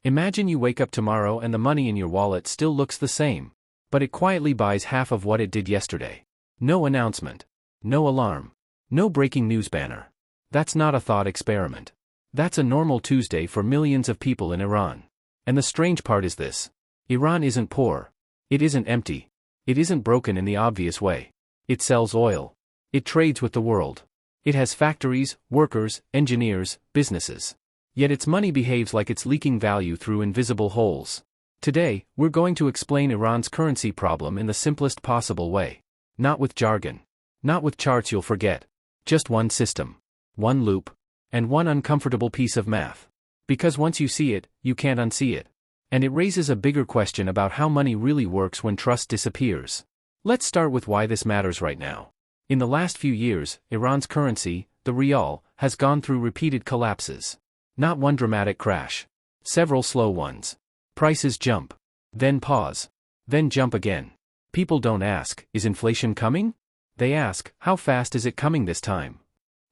Imagine you wake up tomorrow and the money in your wallet still looks the same, but it quietly buys half of what it did yesterday. No announcement. No alarm. No breaking news banner. That's not a thought experiment. That's a normal Tuesday for millions of people in Iran. And the strange part is this. Iran isn't poor. It isn't empty. It isn't broken in the obvious way. It sells oil. It trades with the world. It has factories, workers, engineers, businesses. Yet its money behaves like it's leaking value through invisible holes. Today, we're going to explain Iran's currency problem in the simplest possible way. Not with jargon. Not with charts you'll forget. Just one system. One loop. And one uncomfortable piece of math. Because once you see it, you can't unsee it. And it raises a bigger question about how money really works when trust disappears. Let's start with why this matters right now. In the last few years, Iran's currency, the rial, has gone through repeated collapses. Not one dramatic crash. Several slow ones. Prices jump. Then pause. Then jump again. People don't ask, is inflation coming? They ask, how fast is it coming this time?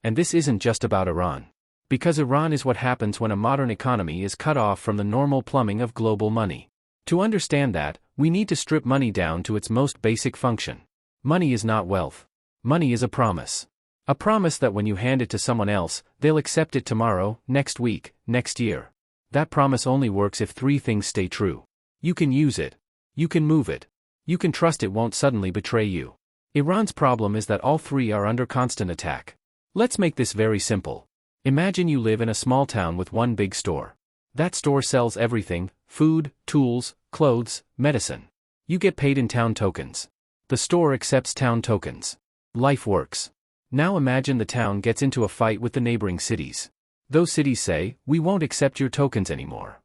And this isn't just about Iran. Because Iran is what happens when a modern economy is cut off from the normal plumbing of global money. To understand that, we need to strip money down to its most basic function. Money is not wealth. Money is a promise. A promise that when you hand it to someone else, they'll accept it tomorrow, next week, next year. That promise only works if three things stay true. You can use it. You can move it. You can trust it won't suddenly betray you. Iran's problem is that all three are under constant attack. Let's make this very simple. Imagine you live in a small town with one big store. That store sells everything: food, tools, clothes, medicine. You get paid in town tokens. The store accepts town tokens. Life works. Now imagine the town gets into a fight with the neighboring cities. Those cities say, we won't accept your tokens anymore.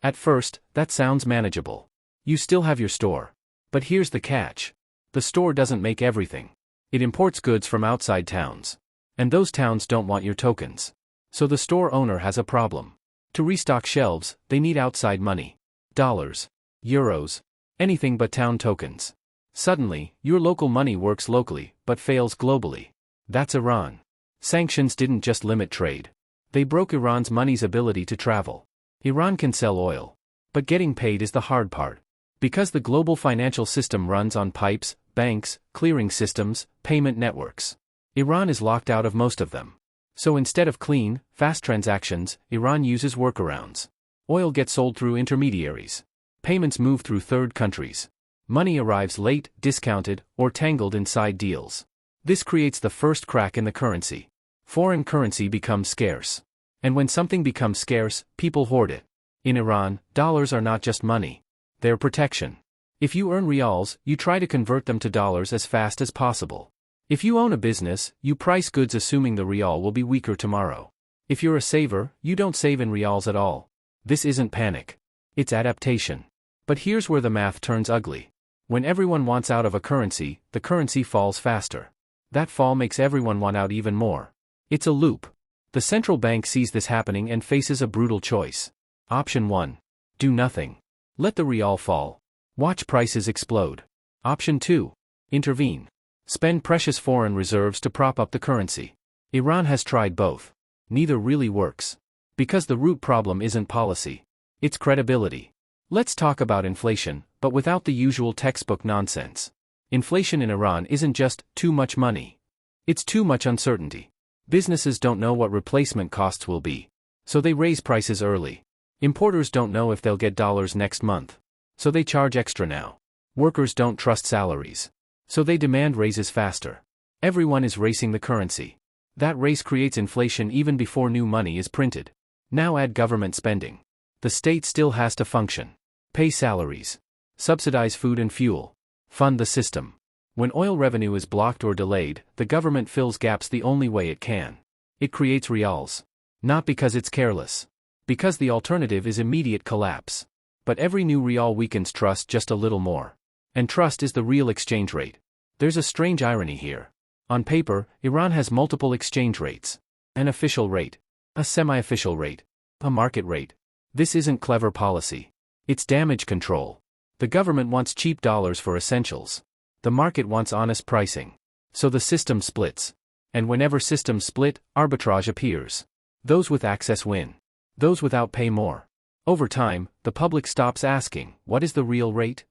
At first, that sounds manageable. You still have your store. But here's the catch. The store doesn't make everything. It imports goods from outside towns. And those towns don't want your tokens. So the store owner has a problem. To restock shelves, they need outside money. Dollars. Euros. Anything but town tokens. Suddenly, your local money works locally, but fails globally. That's Iran. Sanctions didn't just limit trade. They broke Iran's money's ability to travel. Iran can sell oil. But getting paid is the hard part. Because the global financial system runs on pipes, banks, clearing systems, payment networks. Iran is locked out of most of them. So instead of clean, fast transactions, Iran uses workarounds. Oil gets sold through intermediaries. Payments move through third countries. Money arrives late, discounted, or tangled inside deals. This creates the first crack in the currency. Foreign currency becomes scarce. And when something becomes scarce, people hoard it. In Iran, dollars are not just money. They're protection. If you earn rials, you try to convert them to dollars as fast as possible. If you own a business, you price goods assuming the rial will be weaker tomorrow. If you're a saver, you don't save in rials at all. This isn't panic. It's adaptation. But here's where the math turns ugly. When everyone wants out of a currency, the currency falls faster. That fall makes everyone want out even more. It's a loop. The central bank sees this happening and faces a brutal choice. Option 1. Do nothing. Let the rial fall. Watch prices explode. Option 2. Intervene. Spend precious foreign reserves to prop up the currency. Iran has tried both. Neither really works. Because the root problem isn't policy. It's credibility. Let's talk about inflation, but without the usual textbook nonsense. Inflation in Iran isn't just too much money. It's too much uncertainty. Businesses don't know what replacement costs will be. So they raise prices early. Importers don't know if they'll get dollars next month. So they charge extra now. Workers don't trust salaries. So they demand raises faster. Everyone is racing the currency. That race creates inflation even before new money is printed. Now add government spending. The state still has to function. Pay salaries. Subsidize food and fuel. Fund the system. When oil revenue is blocked or delayed, the government fills gaps the only way it can. It creates rials. Not because it's careless. Because the alternative is immediate collapse. But every new rial weakens trust just a little more. And trust is the real exchange rate. There's a strange irony here. On paper, Iran has multiple exchange rates. An official rate. A semi-official rate. A market rate. This isn't clever policy. It's damage control. The government wants cheap dollars for essentials. The market wants honest pricing. So the system splits. And whenever systems split, arbitrage appears. Those with access win. Those without pay more. Over time, the public stops asking, what is the real rate?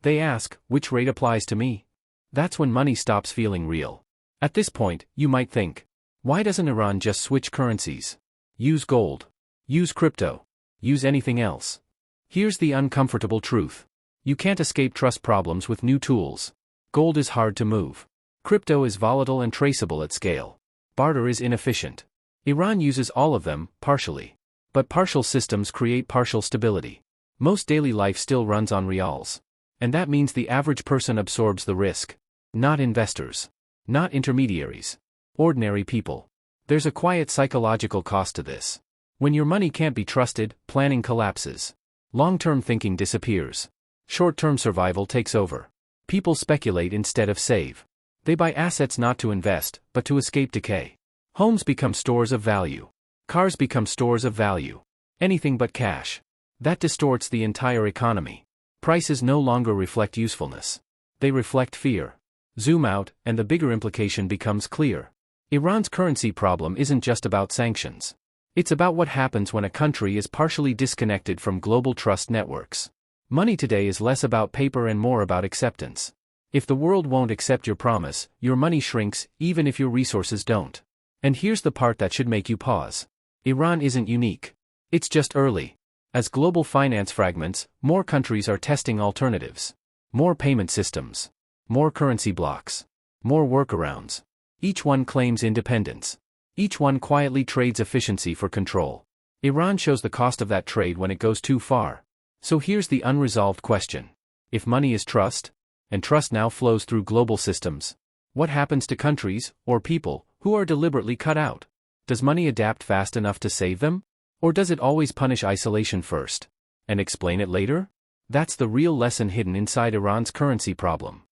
They ask, which rate applies to me? That's when money stops feeling real. At this point, you might think, why doesn't Iran just switch currencies? Use gold. Use crypto. Use anything else. Here's the uncomfortable truth. You can't escape trust problems with new tools. Gold is hard to move. Crypto is volatile and traceable at scale. Barter is inefficient. Iran uses all of them, partially. But partial systems create partial stability. Most daily life still runs on reals. And that means the average person absorbs the risk. Not investors. Not intermediaries. Ordinary people. There's a quiet psychological cost to this. When your money can't be trusted, planning collapses. Long-term thinking disappears. Short-term survival takes over. People speculate instead of save. They buy assets not to invest, but to escape decay. Homes become stores of value. Cars become stores of value. Anything but cash. That distorts the entire economy. Prices no longer reflect usefulness. They reflect fear. Zoom out, and the bigger implication becomes clear. Iran's currency problem isn't just about sanctions. It's about what happens when a country is partially disconnected from global trust networks. Money today is less about paper and more about acceptance. If the world won't accept your promise, your money shrinks, even if your resources don't. And here's the part that should make you pause. Iran isn't unique. It's just early. As global finance fragments, more countries are testing alternatives. More payment systems. More currency blocks. More workarounds. Each one claims independence. Each one quietly trades efficiency for control. Iran shows the cost of that trade when it goes too far. So here's the unresolved question. If money is trust, and trust now flows through global systems, what happens to countries, or people, who are deliberately cut out? Does money adapt fast enough to save them? Or does it always punish isolation first, and explain it later? That's the real lesson hidden inside Iran's currency problem.